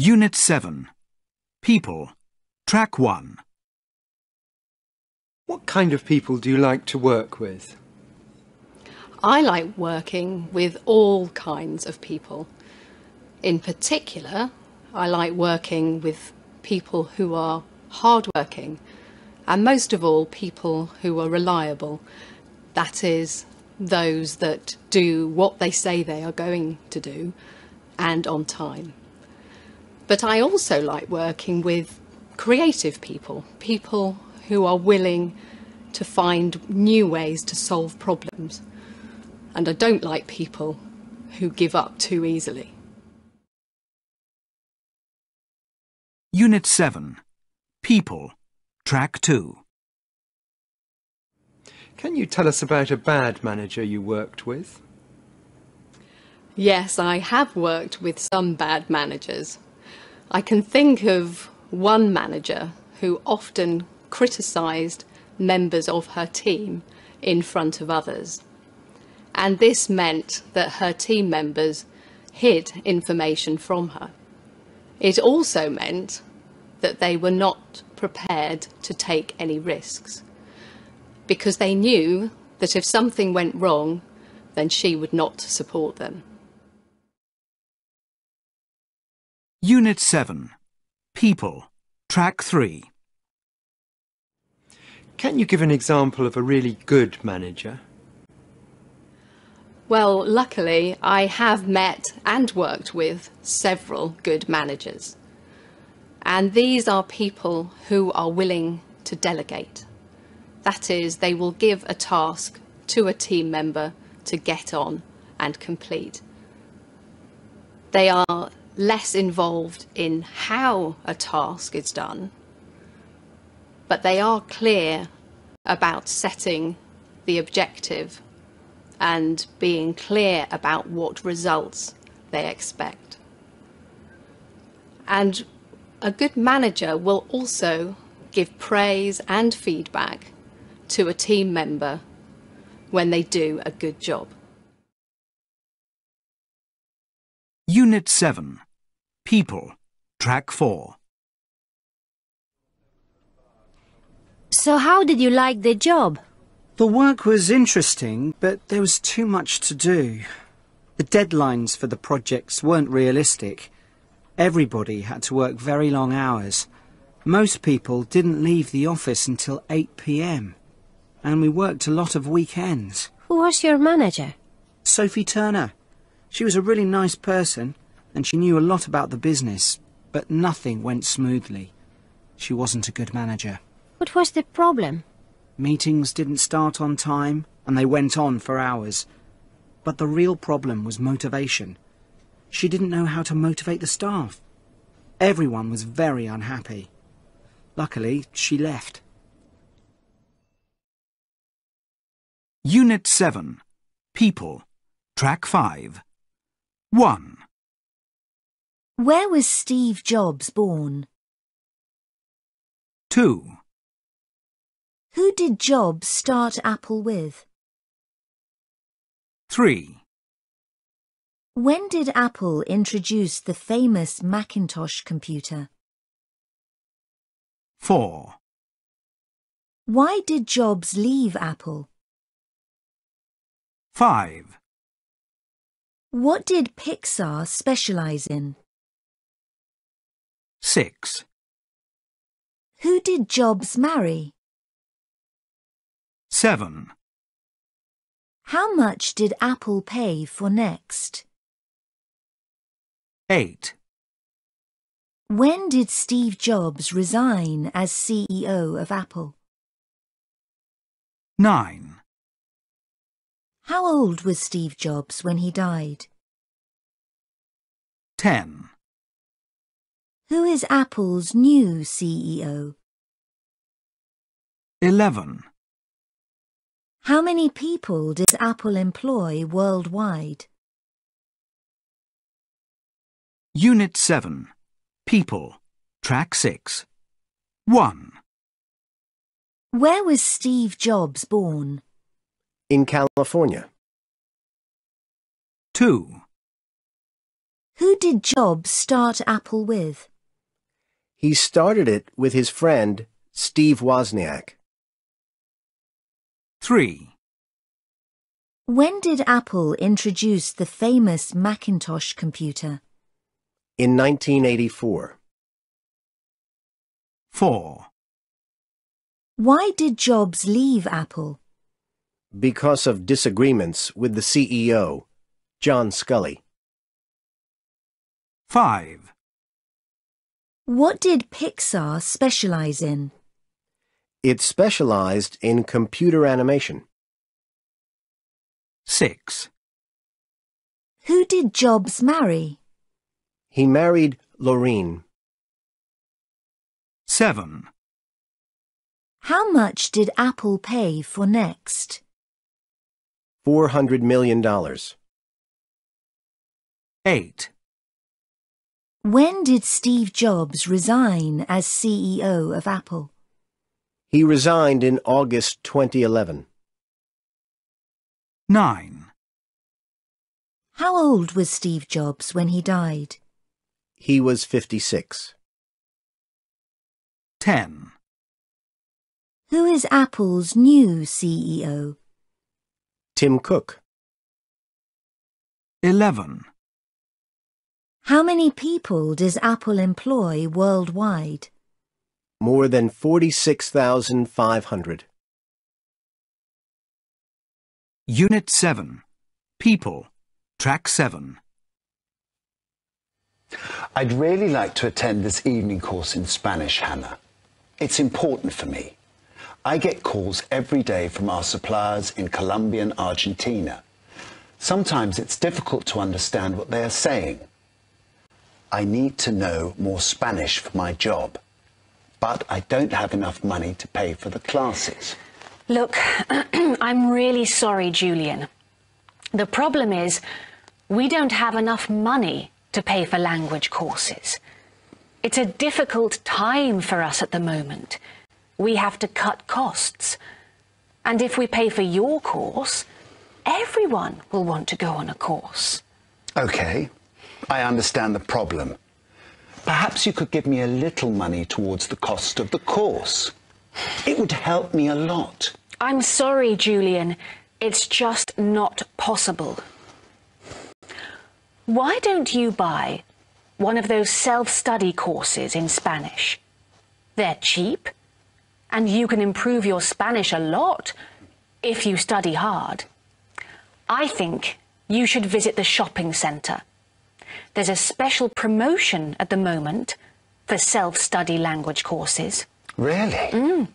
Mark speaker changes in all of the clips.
Speaker 1: Unit 7. People. Track 1.
Speaker 2: What kind of people do you like to work with?
Speaker 3: I like working with all kinds of people. In particular, I like working with people who are hardworking and most of all people who are reliable. That is, those that do what they say they are going to do and on time. But I also like working with creative people, people who are willing to find new ways to solve problems. And I don't like people who give up too easily.
Speaker 1: Unit 7. People. Track 2.
Speaker 2: Can you tell us about a bad manager you worked with?
Speaker 3: Yes, I have worked with some bad managers. I can think of one manager who often criticised members of her team in front of others. And this meant that her team members hid information from her. It also meant that they were not prepared to take any risks, because they knew that if something went wrong, then she would not support them.
Speaker 1: Unit 7. People. Track 3.
Speaker 2: Can you give an example of a really good manager?
Speaker 3: Well, luckily, I have met and worked with several good managers. And these are people who are willing to delegate. That is, they will give a task to a team member to get on and complete. They are less involved in how a task is done, but they are clear about setting the objective and being clear about what results they expect. And a good manager will also give praise and feedback to a team member when they do a good job.
Speaker 1: Unit 7. People. Track 4.
Speaker 4: So how did you like the job?
Speaker 5: The work was interesting, but there was too much to do. The deadlines for the projects weren't realistic. Everybody had to work very long hours. Most people didn't leave the office until 8 p.m. And we worked a lot of weekends.
Speaker 4: Who was your manager?
Speaker 5: Sophie Turner. She was a really nice person, and she knew a lot about the business, but nothing went smoothly. She wasn't a good manager.
Speaker 4: What was the problem?
Speaker 5: Meetings didn't start on time, and they went on for hours. But the real problem was motivation. She didn't know how to motivate the staff. Everyone was very unhappy. Luckily, she left.
Speaker 1: Unit 7. People. Track 5. 1.
Speaker 6: Where was Steve Jobs born?
Speaker 1: 2.
Speaker 6: Who did Jobs start Apple with?
Speaker 1: 3.
Speaker 6: When did Apple introduce the famous Macintosh computer?
Speaker 1: 4.
Speaker 6: Why did Jobs leave Apple?
Speaker 1: 5.
Speaker 6: What did Pixar specialize in?
Speaker 1: 6.
Speaker 6: Who did Jobs marry?
Speaker 1: 7.
Speaker 6: How much did Apple pay for Next?
Speaker 1: 8.
Speaker 6: When did Steve Jobs resign as CEO of Apple?
Speaker 1: 9.
Speaker 6: How old was Steve Jobs when he died?
Speaker 1: 10.
Speaker 6: Who is Apple's new CEO?
Speaker 1: 11.
Speaker 6: How many people does Apple employ worldwide?
Speaker 1: Unit 7. People. Track 6. 1.
Speaker 6: Where was Steve Jobs born?
Speaker 7: In California.
Speaker 1: 2.
Speaker 6: Who did Jobs start Apple with?
Speaker 7: He started it with his friend, Steve Wozniak.
Speaker 1: 3.
Speaker 6: When did Apple introduce the famous Macintosh computer?
Speaker 7: In 1984.
Speaker 1: 4.
Speaker 6: Why did Jobs leave Apple?
Speaker 7: Because of disagreements with the CEO, John Sculley.
Speaker 1: 5.
Speaker 6: What did Pixar specialize in?
Speaker 7: It specialized in computer animation.
Speaker 1: 6.
Speaker 6: Who did Jobs marry?
Speaker 7: He married Laureen.
Speaker 1: 7.
Speaker 6: How much did Apple pay for Next?
Speaker 7: $400 million.
Speaker 1: 8.
Speaker 6: When did Steve Jobs resign as CEO of Apple?
Speaker 7: He resigned in August 2011.
Speaker 1: 9.
Speaker 6: How old was Steve Jobs when he died?
Speaker 7: He was 56.
Speaker 1: 10.
Speaker 6: Who is Apple's new CEO?
Speaker 7: Tim Cook.
Speaker 1: 11.
Speaker 6: How many people does Apple employ worldwide?
Speaker 7: More than 46,500.
Speaker 1: Unit 7. People. Track 7.
Speaker 8: I'd really like to attend this evening course in Spanish, Hannah. It's important for me. I get calls every day from our suppliers in Colombia and Argentina. Sometimes it's difficult to understand what they are saying. I need to know more Spanish for my job, but I don't have enough money to pay for the classes.
Speaker 9: Look, I'm really sorry, Julian. The problem is, we don't have enough money to pay for language courses. It's a difficult time for us at the moment. We have to cut costs. And if we pay for your course, everyone will want to go on a course.
Speaker 8: Okay, I understand the problem. Perhaps you could give me a little money towards the cost of the course. It would help me a lot.
Speaker 9: I'm sorry, Julian. It's just not possible. Why don't you buy one of those self-study courses in Spanish? They're cheap, and you can improve your Spanish a lot if you study hard. I think you should visit the shopping centre. There's a special promotion at the moment for self-study language courses.
Speaker 8: Really?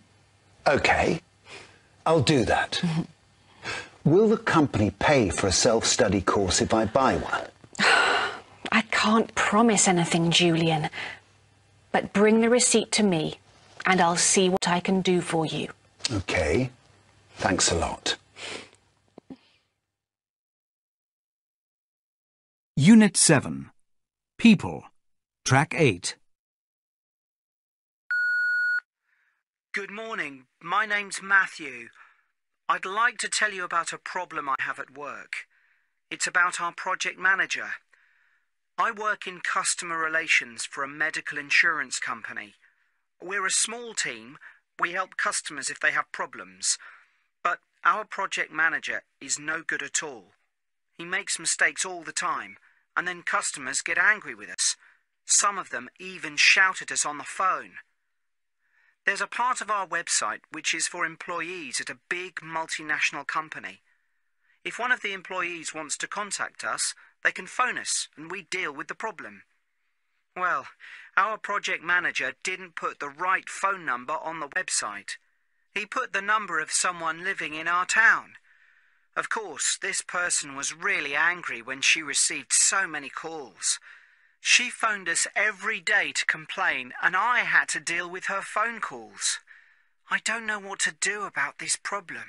Speaker 8: Okay, I'll do that. Will the company pay for a self-study course if I buy one?
Speaker 9: I can't promise anything, Julian, but bring the receipt to me and I'll see what I can do for you.
Speaker 8: Okay, thanks a lot.
Speaker 1: Unit 7. People. Track 8.
Speaker 5: Good morning. My name's Matthew. I'd like to tell you about a problem I have at work. It's about our project manager. I work in customer relations for a medical insurance company. We're a small team. We help customers if they have problems. But our project manager is no good at all. He makes mistakes all the time, and then customers get angry with us. Some of them even shout at us on the phone. There's a part of our website which is for employees at a big multinational company. If one of the employees wants to contact us, they can phone us and we deal with the problem. Well, our project manager didn't put the right phone number on the website. He put the number of someone living in our town. Of course, this person was really angry when she received so many calls. She phoned us every day to complain, and I had to deal with her phone calls. I don't know what to do about this problem.